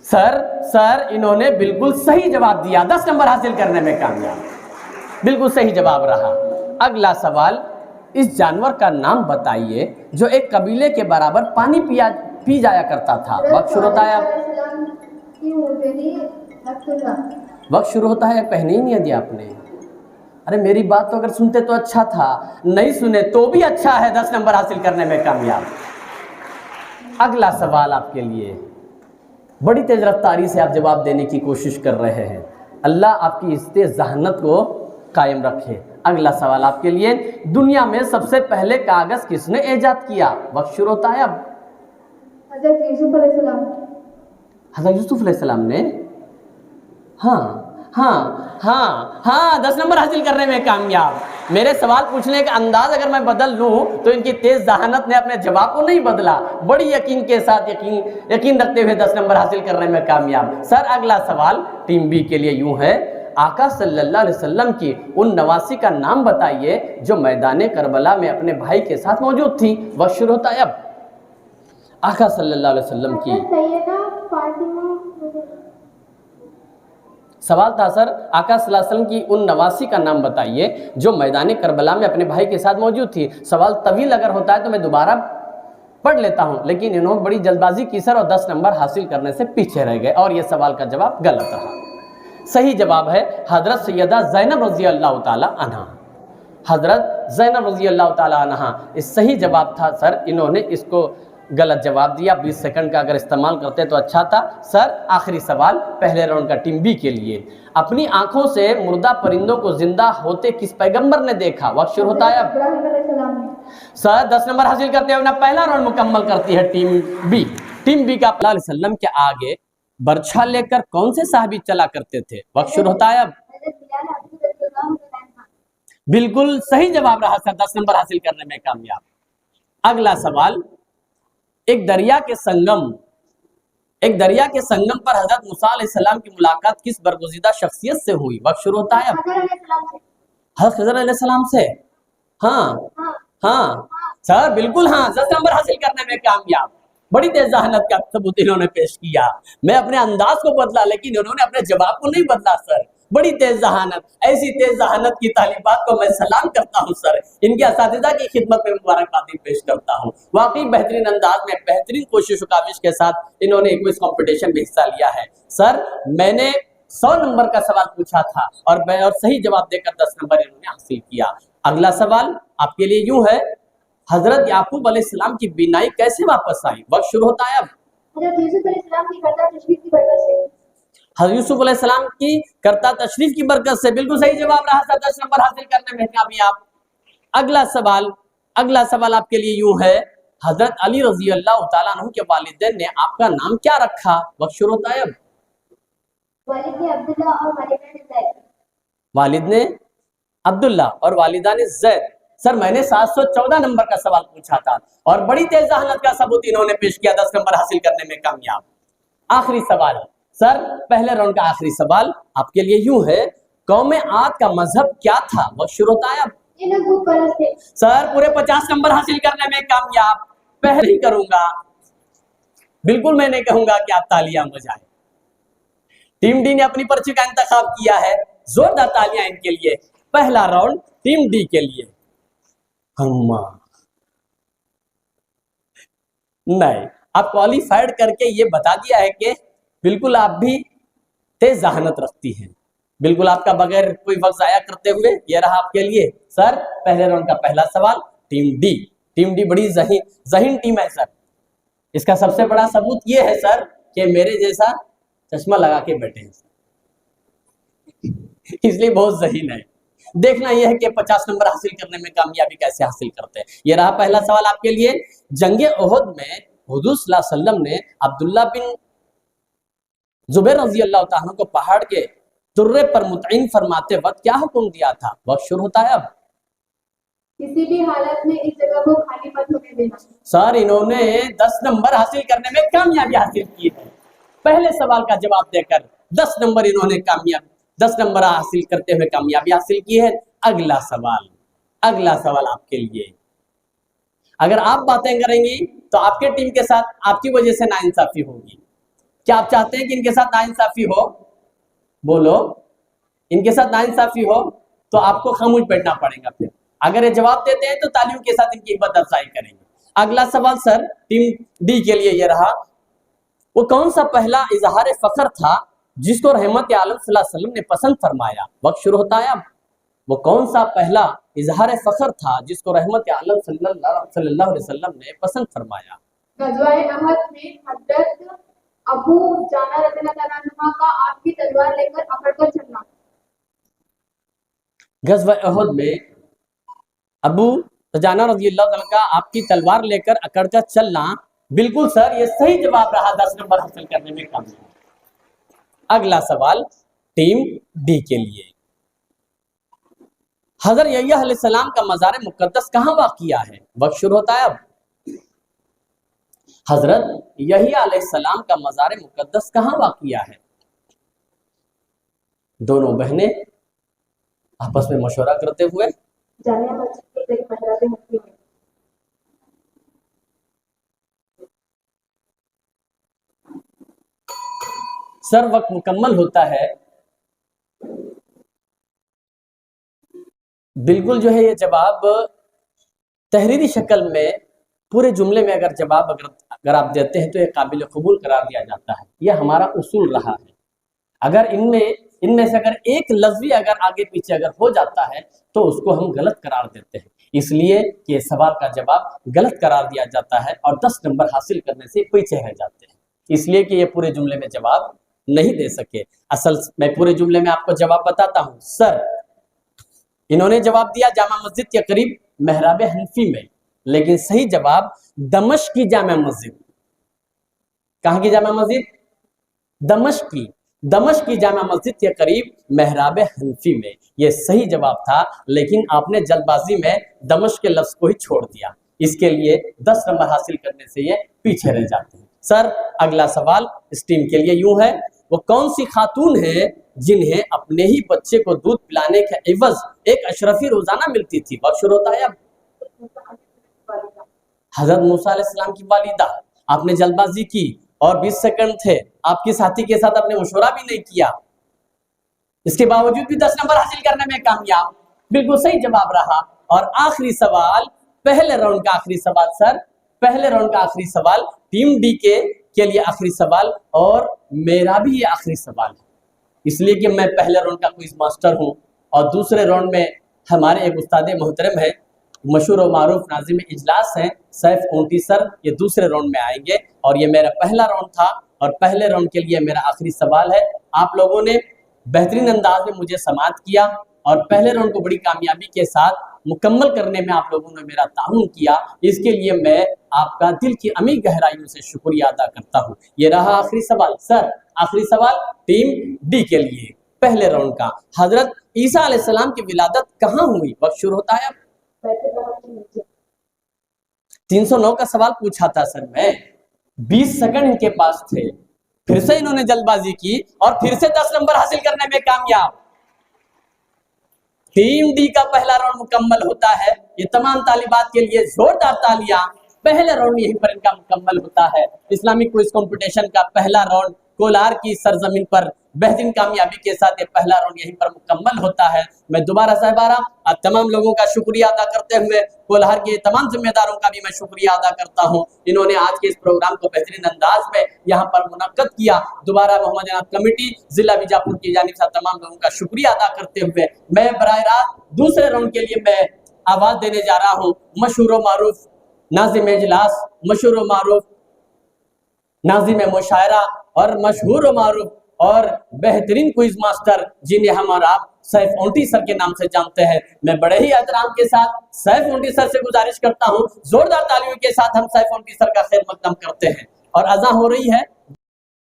Sir sir इन्होंने बिल्कुल सही जवाब दिया, 10 नंबर हासिल करने में कामयाब, बिल्कुल सही जवाब रहा। अगला सवाल, इस जानवर का नाम बताइए जो एक कबीले के बराबर पानी पी जाया करता था। वक्त शुरू होता है, वक्त शुरू होता है। पहने ही नहीं दिया आपने। अरे मेरी बात तो अगर सुनते तो अच्छा था, नहीं सुने तो भी अच्छा है, 10 नंबर हासिल करने में कामयाब। अगला सवाल आपके लिए, बड़ी तेज रफ्तारी से आप जवाब देने की कोशिश कर रहे हैं, अल्लाह आपकी इस तेज जहानत को कायम रखे। अगला सवाल आपके लिए, दुनिया में सबसे पहले कागज किसने इजाद किया। वक्त शुरू होता है अब। हज़रत यूसुफ अलैहिस्सलाम। हज़रत यूसुफ अलैहिस्सलाम ने, हाँ हाँ हाँ हाँ, 10 नंबर हासिल करने में कामयाब। मेरे सवाल पूछने का अंदाज अगर मैं बदल लूं तो इनकी तेज जहानत ने अपने जवाब को नहीं बदला, बड़ी यकीन के साथ यकीन रखते हुए 10 नंबर हासिल करने में कामयाब। सर अगला सवाल टीम बी के लिए यूं है, आका सल्लल्लाहु अलैहि वसल्लम की उन नवासी का नाम बताइए जो मैदान करबला में अपने भाई के साथ मौजूद थी। वक्त शुरू होता है अब। आका सल्लल्लाहु अलैहि वसल्लम की सवाल था सर, आका सल्लल्लाहु अलैहि वसल्लम की उन नवासी का नाम बताइए जो मैदान करबला में अपने भाई के साथ मौजूद थी। सवाल तवील अगर होता है तो मैं दोबारा पढ़ लेता हूं, लेकिन इन्होंने बड़ी जल्दबाजी की सर और 10 नंबर हासिल करने से पीछे रह गए और यह सवाल का जवाब गलत रहा। सही जवाब है हजरत सैयदा ज़ैनब रज़ी अल्लाह ताला अन्हा। हजरत ज़ैनब रज़ी अल्लाह ताला अन्हा इस सही जवाब था सर, इन्होंने इसको गलत जवाब दिया। 20 सेकंड का अगर इस्तेमाल करते तो अच्छा था। सर आखिरी सवाल पहले राउंड का टीम बी के लिए, अपनी आंखों से मुर्दा परिंदों को जिंदा होते किस पैगंबर ने देखा। वक्त शुरू होता है अब। सर 10 नंबर हासिल करते हुए अपना पहला राउंड मुकम्मल करती है टीम बी। टीम बी का वसल्लम के आगे बर्छा लेकर कौन से साहबी चला करते थे। वक्त शुरू होता है अब। बिल्कुल सही जवाब रहा सर, 10 नंबर हासिल करने में कामयाब। अगला सवाल, एक दरिया के संगम पर हजरत मूसा अलैहिस्सलाम की मुलाकात किस बरगुज़ीदा शख्सियत से हुई। वक्त शुरू होता है अब। हजरत खज़र अलैहिस्सलाम से। हाँ हाँ सर बिल्कुल हाँ, 10 नंबर हासिल करने में कामयाब। बड़ी तेज जहानत का सबूत इन्होंने पेश किया। मैं अपने अंदाज को बदला लेकिन इन्होंने अपने जवाब को नहीं बदला सर। बड़ी तेज जहानत, ऐसी तेज जहानत की तालिबात को मैं सलाम करता हूं सर। इनके असातिज़ा की खिदमत में मुबारकबादी पेश करता हूं। वाकई बेहतरीन अंदाज में बेहतरीन कोशिश काविश के साथ इन्होंने क्विज कंपटीशन में हिस्सा लिया है। सर मैंने 100 नंबर का सवाल पूछा था और सही जवाब देकर 10 नंबर इन्होंने हासिल किया। अगला सवाल आपके लिए यूं है, हजरत याकूब अलैहिस्सलाम की बीनाई कैसे वापस आई। वक्त शुरू होता है अब। हजरत यूसुफ अलैहिस्सलाम की करता तशरीफ की बरकत से। हजरत यूसुफ अलैहिस्सलाम की करता तशरीफ की बरकत से, बिल्कुल सही जवाब रहा था, 10 नंबर हासिल करने में कामयाब। अगला सवाल आपके लिए यूं है, हजरत अली रजी अल्लाह तआला अन्हु के वालिदैन ने आपका नाम क्या रखा। वक्त शुरू होता है अब। वालिद ने अब्दुल्ला और वालिदा ने ज़ैद। वालिद ने अब्दुल्ला और वालिदा ने ज़ैद। सर मैंने 714 नंबर का सवाल पूछा था और बड़ी तेज जहानत का सबूत इन्होंने पेश किया, 10 नंबर हासिल करने में कामयाब। आखिरी सवाल सर, पहले राउंड का आखिरी सवाल आपके लिए यूं है, कौम आद का मजहब क्या था। वक्त शुरू होता है अब। सर पूरे 50 नंबर हासिल करने में कामयाब। पहले ही करूंगा, बिल्कुल मैं नहीं कहूंगा कि आप तालियां बजाएं। टीम डी ने अपनी पर्ची का इंतखाब किया है, जोरदार तालियां इनके लिए। पहला राउंड टीम डी के लिए। नहीं, आप क्वालिफाइड करके ये बता दिया है कि बिल्कुल आप भी तेज जहानत रखती हैं, बिल्कुल आपका बगैर कोई वक्त जाया करते हुए ये रहा आपके लिए। सर पहले राउंड का पहला सवाल टीम डी बड़ी जहीन टीम है सर। इसका सबसे बड़ा सबूत ये है सर कि मेरे जैसा चश्मा लगा के बैठे हैं, इसलिए बहुत जहीन है। देखना यह है कि 50 नंबर हासिल करने में कामयाबी कैसे हासिल करते हैं। यह रहा पहला सवाल आपके लिए। जंगे ओहद में हुजूर सल्लल्लाहु अलैहि वसल्लम ने अब्दुल्ला बिन जुबैर रज़ी अल्लाह तआला को पहाड़ के तुर्रे पर मुतईन फरमाते वक्त क्या हुक्म दिया था। वक्त शुरू होता है अब। किसी भी हालत में इस जगह को खाली मत होने देना। सर इन्होंने 10 नंबर हासिल करने में कामयाबी हासिल की है। पहले सवाल का जवाब देकर 10 नंबर इन्होंने 10 नंबर हासिल करते हुए कामयाबी हासिल की है। अगला सवाल आपके लिए। अगर आप बातें करेंगी तो आपके टीम के साथ आपकी वजह से नाइंसाफी होगी। क्या आप चाहते हैं कि इनके साथ नाइंसाफी हो? बोलो, इनके साथ नाइंसाफी हो तो आपको खामोश बैठना पड़ेगा। फिर अगर ये जवाब देते हैं तो तालियों के साथ इनकी हिम्मत अफजाई करेंगे। अगला सवाल सर टीम डी के लिए ये रहा, वो कौन सा पहला इजहार फख्र था जिसको रहमत आलम सल्लल्लाहु अलैहि वसल्लम ने पसंद फरमाया? वक्त शुरू होता है अब। वो कौन सा पहला इजहार फख्र था जिसको रहमत आलम सल्लल्लाहु अलैहि वसल्लम ने पसंद फरमाया? गज़वाए अहद में हज़रत अबू जाना रज़ियल्लाहु अन्हु का आपकी तलवार लेकर अकड़कर चलना। गज़वाए अहद में अबू जाना रज़ियल्लाहु अन्हु का आपकी तलवार लेकर अकड़कर चलना, बिल्कुल सर ये सही जवाब रहा। 10 नंबर हासिल करने में कामयाब। अगला सवाल टीम डी के लिए, हज़रत यहया अलैहिस्सलाम का मज़ार मुक़द्दस कहाँ वाक़िया है? वक्त शुरू होता है अब। हज़रत यहया अलैहिस्सलाम का मज़ार मुक़द्दस कहाँ वाक़िया है? दोनों बहनें आपस में मशवरा करते हुए जामिया मस्जिद के करीब महराब मुफ्ती में। सर वक्त मुकम्मल होता है। बिल्कुल जो है ये जवाब तहरीरी शक्ल में पूरे जुमले में अगर जवाब अगर आप देते हैं तो ये काबिल कबूल करार दिया जाता है। यह हमारा उसूल रहा है। अगर इनमें से अगर एक लफ्ज़ भी अगर आगे पीछे अगर हो जाता है तो उसको हम गलत करार देते हैं, इसलिए कि सवाल का जवाब गलत करार दिया जाता है और 10 नंबर हासिल करने से पीछे रह जाते हैं, इसलिए कि ये पूरे जुमले में जवाब नहीं दे सके। असल मैं पूरे जुमले में आपको जवाब बताता हूँ। सर इन्होंने जवाब दिया जामा मस्जिद के करीब महराब हनफी में, लेकिन सही जवाब दमश्क की जामा मस्जिद। कहाँ की जामा मस्जिद? दमश्क की जामा मस्जिद के करीब महराब हनफी में, यह सही जवाब था, लेकिन आपने जल्दबाजी में दमश्क के लफ्ज को ही छोड़ दिया, इसके लिए 10 नंबर हासिल करने से ये पीछे रह जाते हैं। सर अगला सवाल इस टीम के लिए यूं है, वो कौन सी खातून है जिन्हें अपने ही बच्चे को दूध पिलाने के एवज एक अशरफी रोजाना मिलती थी? वक्त शुरू होता है अब। हजरत मूसा अलैहिस्सलाम की वालिदा। आपने जल्दबाजी की और 20 सेकंड थे, आपके साथी के साथ आपने मशवरा भी नहीं किया, इसके बावजूद भी 10 नंबर हासिल करने में कामयाब। बिल्कुल सही जवाब रहा। और आखिरी सवाल, पहले राउंड का आखिरी सवाल सर, पहले राउंड का आखिरी सवाल टीम डी के लिए आखिरी सवाल, और मेरा भी ये आखिरी सवाल है, इसलिए कि मैं पहले राउंड का क्विज मास्टर हूं और दूसरे राउंड में हमारे एक उस्ताद मोहतरम है, मशहूर और मारूफ नाज़िम इजलास हैं सैफ ऊंटी सर, ये दूसरे राउंड में आएंगे और ये मेरा पहला राउंड था और पहले राउंड के लिए मेरा आखिरी सवाल है। आप लोगों ने बेहतरीन अंदाज में मुझे समाअत किया और पहले राउंड को बड़ी कामयाबी के साथ मुकम्मल करने में आप लोगों ने मेरा ताउन किया, इसके लिए मैं आपका दिल की अमीर गहराइयों से शुक्रिया अदा करता हूँ। ये रहा आखिरी सवाल सर, आखिरी सवाल टीम डी के लिए पहले राउंड का, हजरत ईसा अलैहिस्सलाम की विलादत कहाँ हुई? वक्त शुरू होता है अब। 309 का सवाल पूछा था सर मैं, 20 सेकंड इनके पास थे, फिर से इन्होंने जल्दबाजी की और फिर से 10 नंबर हासिल करने में कामयाब। टीम डी का पहला राउंड मुकम्मल होता है। ये तमाम तालिबात के लिए जोरदार तालियां। पहला राउंड यहीं पर इनका मुकम्मल होता है। इस्लामिक क्विज कंपटीशन का पहला राउंड कोलार की सरजमीन पर बेहतरीन कामयाबी के साथ ये पहला राउंड यहीं पर मुकम्मल होता है। मैं दोबारा साहबारा आप तमाम लोगों का शुक्रिया अदा करते हुए कोलार के तमाम जिम्मेदारों का भी मैं शुक्रिया अदा करता हूं, इन्होंने आज के इस प्रोग्राम को बेहतरीन अंदाज में यहाँ पर मुनक्कद किया। दोबारा मोहम्मद जनाब कमेटी जिला बीजापुर की जानिब से तमाम लोगों का शुक्रिया अदा करते हुए मैं बराह रास्त दूसरे राउंड के लिए मैं आवाज देने जा रहा हूँ मशहूर व मारूफ नाज़िम इजलास, मशहूर व मारूफ नाज़िम मुशायरा और मशहूर व मारूफ और बेहतरीन क्विज मास्टर जिन्हें हम और आप सैफ ऊंटी सर के नाम से जानते हैं। मैं बड़े ही एहतराम के साथ सैफ ऊंटी सर से गुजारिश करता हूं, जोरदार तालियों के साथ हम सैफ ऊंटी सर का खैर मकदम करते हैं। और अज़ान हो रही है।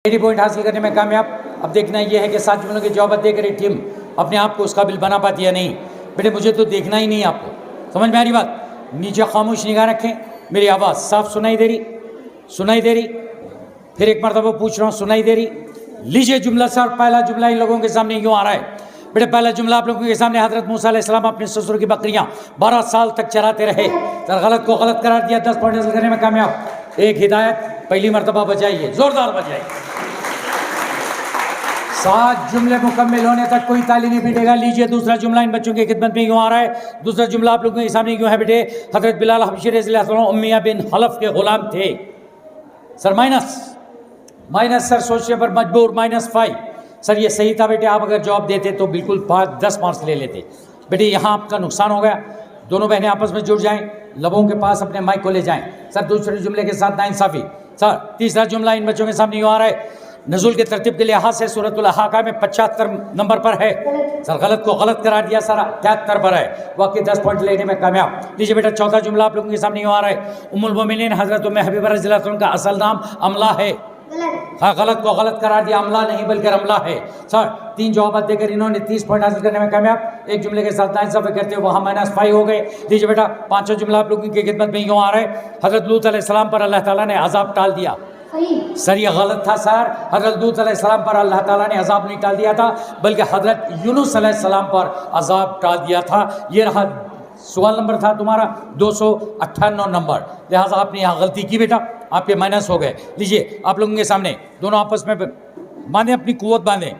80 पॉइंट हासिल करने में कामयाब। अब देखना यह है कि 7 जुमलों की जवाब देकर ये टीम अपने आप को उस काबिल बना पाती है नहीं। बेटे मुझे तो देखना ही नहीं, आपको समझ में आ रही बात? नीचे खामोश निगाह रखें, मेरी आवाज़ साफ सुनाई दे रही? सुनाई दे रही? फिर एक मरतबा पूछ रहा हूँ, सुनाई दे रही? लीजिए जुमला सर, पहला जुमला इन लोगों के सामने यूँ आ रहा है। बेटे पहला जुमला आप लोगों के सामने, हजरत मूसा अलैहिस्सलाम अपने ससुर की बकरियां 12 साल तक चराते रहे, सर गलत को गलत करार दिया, 10 पॉइंट हासिल करने में कामयाब। एक हिदायत पहली मरतबा बजाइए, जोरदार बजाइए। 7 जुमले मुकम्मल होने तक कोई ताली नहीं पीटेगा। लीजिए दूसरा जुमला इन बच्चों की खिदमत में यूँ आ रहा है। दूसरा जुमला आप लोगों के सामने यूँ है बेटे, हजरत बिलाल हबशी रज़ियल्लाहु अन्हु उम्मिया बिन हलफ के गुलाम थे। सर माइनस सर सोचने पर मजबूर -5। सर ये सही था बेटे, आप अगर जवाब देते तो बिल्कुल 10 मार्क्स ले लेते। बेटे यहाँ आपका नुकसान हो गया। दोनों बहनें आपस में जुड़ जाएं, लबों के पास अपने माइक को ले जाएं। सर दूसरे जुमले के साथ नाइंसाफ़ी। सर तीसरा जुमला इन बच्चों के सामने यूँ आ रहा है। नज़ुल के तरतीब के लिहाज से सूरतुल हाका में 75 नंबर पर है। सर गलत को गलत करार दिया, सर 73 पर है। वाकई 10 पॉइंट लेने में कामयाब। लीजिए बेटा चौथा जुमला आप लोगों के सामने यूँ आ रहा है। उम्मुल मोमिनीन हज़रत उम्मे हबीबा रज़ियल्लाहु अन्हा का असल नाम अमला है। हाँ, गलत को गलत करार दिया, अमला नहीं बल्कि रमला है। सर 3 जवाब देकर इन्होंने 30 पॉइंट हासिल करने में कामयाब। एक जुमले के साथ नाइंसाफ़ी करते हुए वहाँ -5 हो गए। लीजिए बेटा पांचवा जुमला आप लोगों की खिदमत में यूँ आ रहा है। हज़रत लूत अलैहिस्सलाम पर अल्लाह ताला ने अजाब टाल दिया। सर ये गलत था सर। हज़रत लूत अलैहिस्सलाम पर अल्लाह ताला ने अजाब नहीं टाल दिया था, बल्कि हज़रत यूनुस अलैहिस्सलाम पर अजाब टाल दिया था। ये रहा सवाल नंबर था तुम्हारा 298 नंबर। लिहाजा आपने यहाँ गलती की बेटा, आपके माइनस हो गए। लीजिए आप लोगों के सामने दोनों आपस में बांधें, अपनी कुव्वत बांधें।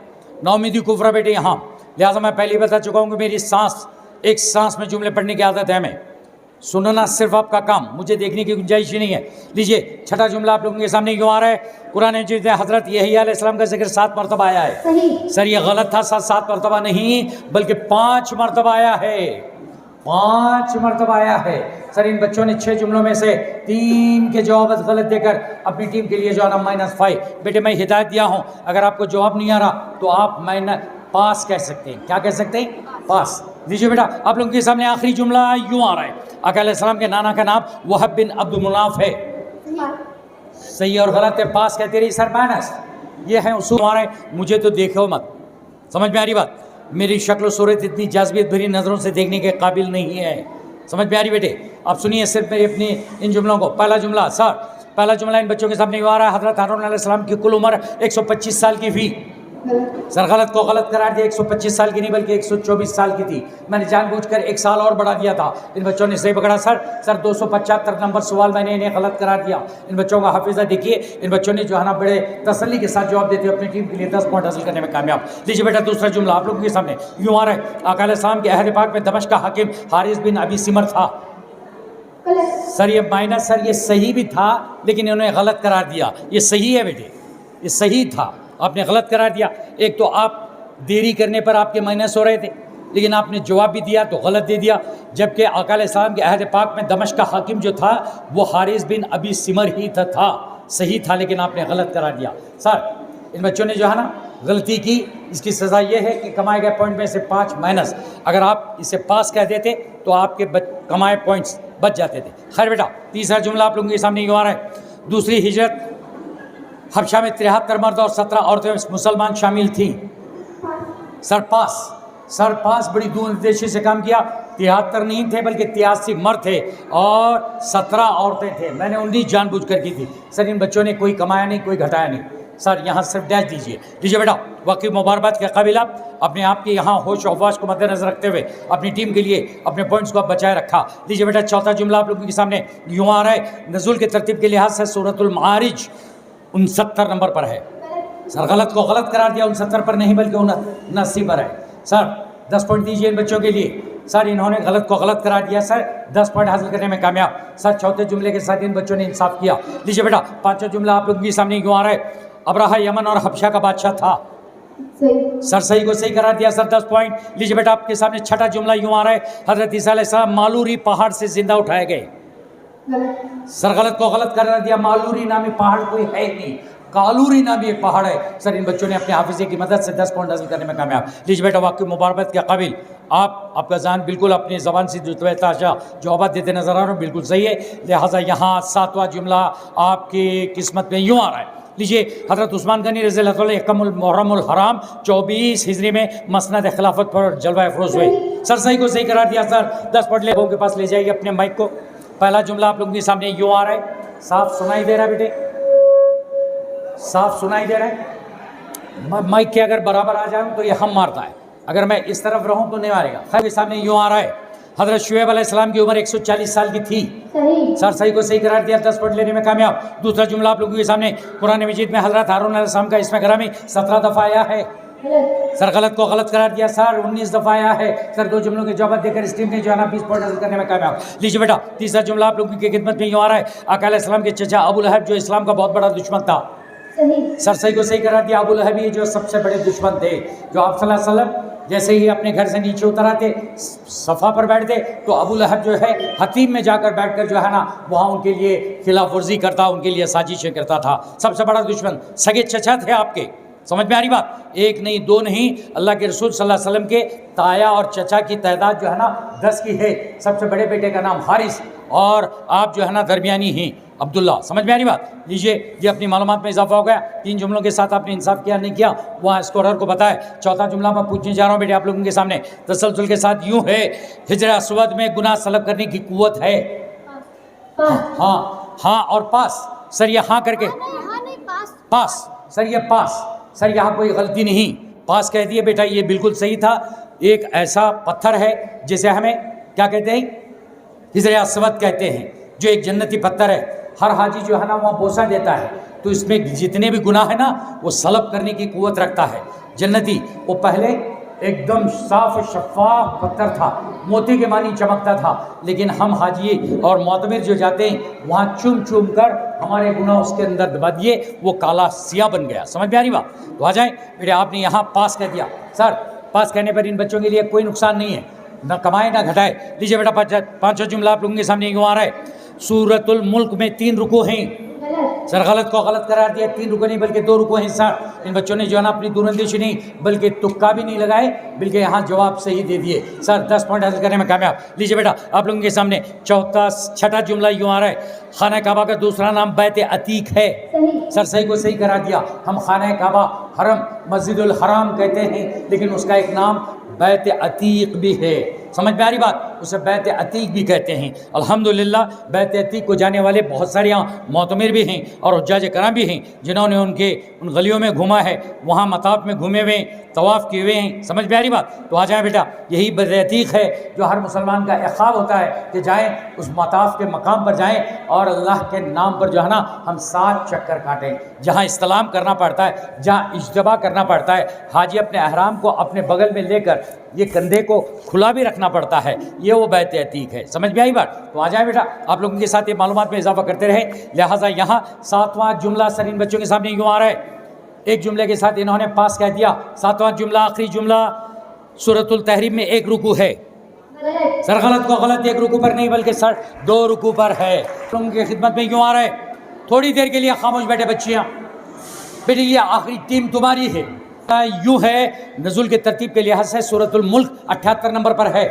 नाउमीदी कुफ्रा बेटे यहाँ। लिहाजा मैं पहले ही बता चुका हूँ कि मेरी एक सांस में जुमले पढ़ने की आदत है हमें। सुनना सिर्फ आपका काम, मुझे देखने की गुंजाइश ही नहीं है। लीजिए छठा जुमला आप लोगों के सामने यूँ आ रहा है। कुरान मजीद में हज़रत यहया अलैहिस्सलाम का जिक्र 7 मरतबा आया है। सर ये गलत था, 7 मरतबा नहीं बल्कि 5 मरतबा आया है। 5 मरतबा आया है। सर इन बच्चों ने 6 जुमलों में से 3 के जवाब गलत देकर अपनी टीम के लिए जो है ना -5। बेटे मैं हिदायत दिया हूँ, अगर आपको जवाब नहीं आ रहा तो आप पास कह सकते हैं। क्या कह सकते हैं? पास। लीजिए बेटा आप लोगों के सामने आखिरी जुमला यूँ आ रहा है। आका अलैहिस्सलाम के नाना का नाम वहब बिन अब्दुल मुनाफ है। सही और गलत है, पास कहते रही सर माइनस। ये है उसूल हमारे। मुझे तो देखो मत, समझ में आ रही बात? मेरी शक्ल सूरत इतनी जाज़बियत भरी नज़रों से देखने के काबिल नहीं है। समझ में आ रही बेटे? आप सुनिए सिर्फ मेरी अपनी इन जुमलों को। पहला जुमला इन बच्चों के सामने यूँ आ रहा है। हज़रत हारून अलैहिस्सलाम की कुल उम्र 125 साल की थी। सर गलत को गलत करार दिया, 125 साल की नहीं बल्कि 124 साल की थी। मैंने जानबूझकर 1 साल और बढ़ा दिया था। इन बच्चों ने सही पकड़ा सर 275 नंबर सवाल मैंने इन्हें गलत करार दिया। इन बच्चों का हाफिज़ा देखिए, इन बच्चों ने जो है ना बड़े तसल्ली के साथ जवाब देते हुए अपनी टीम के लिए 10 पॉइंट हासिल करने में कामयाब। लीजिए बेटा दूसरा जुमला आप लोगों के सामने यूँ आ रहा है। आका अलैहिस्सलाम के अहद पाक में दमिश्क का हाकिम हारिस बिन अबी सिमर था। सर ये माइनस, सर ये सही भी था लेकिन इन्होंने गलत करार दिया। ये सही है बेटे, ये सही था, आपने गलत करार दिया। एक तो आप देरी करने पर आपके माइनस हो रहे थे, लेकिन आपने जवाब भी दिया तो गलत दे दिया। जबकि आका अलैहिस्सलाम के अहद पाक में दमिश्क का हाकिम जो था वो हारिस बिन अबी सिमर ही था। सही था लेकिन आपने गलत करार दिया। सर इन बच्चों ने जो है ना गलती की, इसकी सज़ा ये है कि कमाए गए पॉइंट में से 5 माइनस। अगर आप इसे पास कह देते तो आपके कमाए पॉइंट्स बच जाते थे। खैर बेटा तीसरा जुमला आप लोगों के सामने यूँ आ रहा है। दूसरी हिजरत हबशा में 73 मर्द और 17 औरतें मुसलमान शामिल थीं। सर पास बड़ी दूरंदेशी से काम किया। 73 नहीं थे बल्कि 83 मर्द थे और 17 औरतें थे। मैंने 19 जानबूझकर की थी। सर इन बच्चों ने कोई कमाया नहीं, कोई घटाया नहीं। सर यहाँ सिर्फ डैश दीजिए। लीजिए बेटा वाकई मुबारकबाद के काबिल आप अपने आप के यहाँ होश अहवास को मद्देनजर रखते हुए अपनी टीम के लिए अपने पॉइंट्स को आप बचाए रखा। लीजिए बेटा चौथा जुमला आप लोगों के सामने यूँ आ रहा है। नज़ुल के तरतीब के लिहाज से सूरतुल मारिज 69 नंबर पर है। सर गलत को गलत करार दिया, 69 पर नहीं बल्कि 79 पर है। सर 10 पॉइंट दीजिए इन बच्चों के लिए। सर इन्होंने गलत को गलत करार दिया, सर 10 पॉइंट हासिल करने में कामयाब। सर चौथे जुमले के साथ इन बच्चों ने इंसाफ किया। लीजिए बेटा पांचवा जुमला आप लोगों के सामने यूँ आ रहा है। अब्राहा यमन और हबशा का बादशाह था। सर सही को सही करार दिया, सर 10 पॉइंट। लीजिए बेटा आपके सामने छठा जुमला यूँ आ रहा है। हज़रत ईसा अलैहिस्सलाम मालूरी पहाड़ से जिंदा उठाए गए। सर गलत को गलत करार दिया। मालूरी नामी पहाड़ कोई है नहीं, कालूरी नामी एक पहाड़ है। सर इन बच्चों ने अपने हाफिज़े की मदद से 10 पॉइंट हासिल करने में कामयाब। लीजिए बेटा वाकई मुबारकबाद के काबिल आपका ज़हन बिल्कुल अपनी ज़बान से जो तमाशा जवाब देते नजर आ रहे हो बिल्कुल सही है। लिहाजा यहाँ 7वां जुमला आपकी किस्मत में यूँ आ रहा है। लीजिए हज़रत उस्मान गनी रज़ियल्लाहु अन्हु एकमुल मुहर्रमुल हराम 24 हिजरी में मसनद खिलाफत पर जलवा अफरोज़ हुए। सर सही को सही करार दिया। सर 10 पॉइंट लोगों के पास ले जाइए अपने माइक को। पहला जुमला आप लोगों के सामने यूँ आ रहा है। साफ सुनाई दे रहा है बेटे? साफ सुनाई दे रहा है? माइक के अगर बराबर आ जाऊँ तो ये हम मारता है, अगर मैं इस तरफ रहूँ तो नहीं मारेगा। खैर के सामने यूँ आ रहा है। हज़रत शुएब अलैहिस्सलाम की उम्र 140 साल की थी। सर सही को सही करार दिया, 10 पॉइंट लेने में कामयाब। दूसरा जुमला आप लोगों के सामने कुरान मजीद में हज़रत हारून अलैहिस्सलाम का इसमें ग्रामी 17 दफ़ा आया है। सर गलत को गलत करार दिया सर, 19 दफा आया है सर। 2 जुमलों के जवाब देकर इस टीम ने जो है ना 20 पॉइंट हासिल करने में कामयाब। लीजिए बेटा तीसरा जुमला आप लोगों की खिदमत में यूँ आ रहा है। आका अलैहिस्सलाम के चचा अबू लहब जो इस्लाम का बहुत बड़ा दुश्मन था। सर सही को सही करार दिया। अबू लहब ही जो सबसे बड़े दुश्मन थे, जो आप सल्लल्लाहु अलैहि वसल्लम जैसे ही अपने घर से नीचे उतर आते सफ़ा पर बैठते तो अबू लहब जो है हतीम में जाकर बैठकर जो है ना वहाँ उनके लिए खिलाफ वर्जी करता, उनके लिए साजिशें करता था। सबसे बड़ा दुश्मन सगे चचा थे आपके। समझ में आ रही बात? एक नहीं दो नहीं, अल्लाह के रसूल सल्लल्लाहु अलैहि वसल्लम के ताया और चचा की तादाद जो है ना 10 की है। सबसे बड़े बेटे का नाम हारिस और आप जो है ना दरमियानी हैं अब्दुल्ला। समझ में आ रही बात? लीजिए ये अपनी मालूमात में इजाफा हो गया। 3 जुमलों के साथ आपने इंसाफ किया नहीं किया वहाँ स्कोरर को बताए। चौथा जुमला मैं पूछने जा रहा हूँ बेटे आप लोगों के सामने तसलसल के साथ यूँ है, हिजर अस्वद में गुनाह सलब करने की कुव्वत है। हाँ और पास सर, ये हाँ करके पास सर, ये पास सर, यहाँ कोई गलती नहीं, पास कह दिए बेटा, ये बिल्कुल सही था। एक ऐसा पत्थर है जिसे हमें क्या कहते हैं, हिजर अस्वद कहते हैं, जो एक जन्नती पत्थर है। हर हाजी जो है ना वहाँ बोसा देता है तो इसमें जितने भी गुनाह है ना वो सलब करने की कुव्वत रखता है। जन्नती वो पहले एकदम साफ शफाफ पत्थर था, मोती के मानी चमकता था, लेकिन हम हाजी और मोतमिर जो जाते हैं वहाँ चुम चुम कर हमारे गुनाह उसके अंदर दबा दिए, वो काला सिया बन गया। समझ में आ रही बात? तो आ जाए बेटे, आपने यहाँ पास कह दिया। सर पास कहने पर इन बच्चों के लिए कोई नुकसान नहीं है, ना कमाए ना घटाए। लीजिए बेटा पाँचों जुमला आप लोगों के सामने यूँ आ रहा है। सूरतुल मुल्क में 3 रुकू हैं। सर गलत को गलत करार दिया। 3 रुको नहीं बल्कि 2 रुको हैं सर। इन बच्चों ने जो है ना अपनी दूरंदेशी नहीं बल्कि तुक्का भी नहीं लगाए, बल्कि यहाँ जवाब सही दे दिए। सर 10 पॉइंट हासिल करने में कामयाब। लीजिए बेटा आप लोगों के सामने छठा जुमला यूँ आ रहा है। खाना काबा का दूसरा नाम बैत अतीक है। सर सही को सही करा दिया। हम खाना काबा हरम मस्जिदुल हराम कहते हैं, लेकिन उसका एक नाम बैत अतीक भी है। समझ में आ रही बात? उसे बैत अतीक भी कहते हैं। अल्हम्दुलिल्लाह बैत अतीक को जाने वाले बहुत सारे यहाँ मोतमिर भी हैं और हुज्जाज कराम भी हैं जिन्होंने उन गलियों में घूमा है, वहाँ मताफ में घूमे हुए हैं, तवाफ़ किए हुए हैं। समझ में आ रही बात? तो आ जाए बेटा, यही बैत अतीक है जो हर मुसलमान का एक ख्वाब होता है कि जाएँ उस मताफ के मकाम पर जाएँ और अल्लाह के नाम पर जो है ना हम 7 चक्कर काटें। जहाँ इस्लाम करना पड़ता है, जहाँ इज्तबा करना पड़ता है, हाजी अपने अहराम को अपने बगल में लेकर ये कंधे को खुला भी रखना पड़ता है, ये वो बैत अतीक है। समझ में आई बात? तो आ जाए बेटा आप लोगों के साथ ये मालूमात में इजाफा करते रहे। लिहाजा यहाँ 7वां जुमला सर इन बच्चों के सामने यूँ आ रहा है। एक जुमले के साथ इन्होंने पास कह दिया। 7वां जुमला आखिरी जुमला सूरतुल तहरीम में 1 रुकू है। सर गलत को गलत 1 रुकू पर नहीं बल्कि सर 2 रुकू पर है। लोगों की खिदमत में यूँ आ रहा है। थोड़ी देर के लिए खामोश बैठे बच्चियाँ। बेटे ये आखिरी टीम तुम्हारी है। यूँ है नज़ुल के तरतीब के लिहाज से सूरतुल मुल्क 78 नंबर पर है।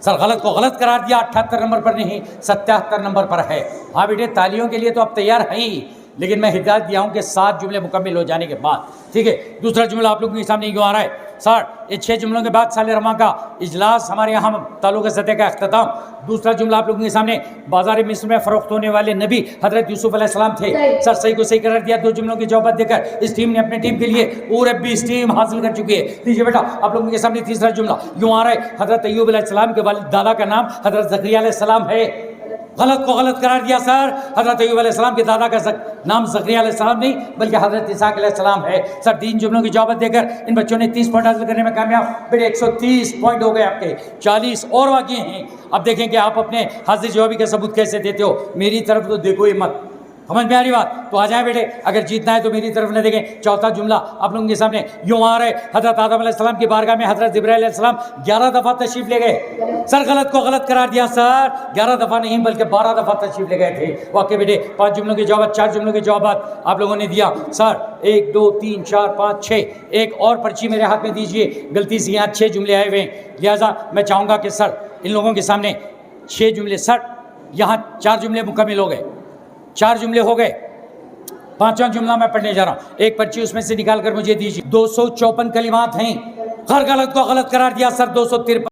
सर गलत को गलत करार दिया। 78 नंबर पर नहीं 77 नंबर पर है। हाँ बेटे तालियों के लिए तो आप तैयार हैं ही, लेकिन मैं हिदायत दिया हूँ कि 7 जुमले मुकम्मल हो जाने के बाद। ठीक है, दूसरा जुमला आप लोगों के सामने यूँ आ रहा है। सर ये 6 जुमलों के बाद साल रमा का इजलास हमारे यहाँ ताल्लुक़ सतह का अख्ताम। दूसरा जुमला आप लोगों के सामने बाजार मिस्र में फ़रोख्त होने वाले नबी हज़रत यूसुफ अलैहिस्सलाम थे। सर सही को सही करार दिया। 2 जुमलों की जवाब देकर इस टीम ने अपनी टीम के लिए पूरे 20 टीम हासिल कर चुकी है। लीजिए बेटा आप लोगों के सामने तीसरा जुमला यूँ आ रहा है। हज़रत अय्यूब अलैहिस्सलाम के वालिद दादा का नाम हज़रत ज़करिया अलैहिस्सलाम है। गलत को गलत करार दिया सर। हज़रत अय्यूब अलैहिस्सलाम के दादा का नाम ज़करिया अलैहिस्सलाम नहीं बल्कि हज़रत इसाक अलैहिस्सलाम है। सर 3 जुमलों की जवाब देकर इन बच्चों ने 30 पॉइंट हासिल करने में कामयाब। बेटे 130 पॉइंट हो गए आपके, 40 और बाकी हैं। अब देखें कि आप अपने हाजिर जवाबी का सबूत कैसे देते हो। मेरी तरफ तो देखो ही मत। समझ में आ रही बात? तो आ जाए बेटे, अगर जीतना है तो मेरी तरफ न देखें। चौथा जुमला आप लोगों के सामने यूँ आ रहे। हज़रत आदम अलैहिस्सलाम की बारगाह में हज़रत जिब्राइल अलैहिस्सलाम 11 दफ़ा तशरीफ़ ले गए। सर गलत को गलत करार दिया। सर 11 दफ़ा नहीं बल्कि 12 दफ़ा तशरीफ़ ले गए थे। वाकई बेटे 5 जुमलों के जवाब, 4 जुमलों के जवाब आप लोगों ने दिया। सर 1 2 3 4 5 6 एक और पर्ची मेरे हाथ में दीजिए। गलती से यहाँ 6 जुमले आए हुए हैं, लिहाजा मैं चाहूँगा कि सर इन लोगों के सामने 6 जुमले, सर यहाँ 4 जुमले मुकम्मल हो गए, 4 जुमले हो गए। 5वां जुमला मैं पढ़ने जा रहा हूँ। एक पर्ची उसमें से निकाल कर मुझे दीजिए। 254 कलिमात हैं। हर गलत को गलत करार दिया सर। 253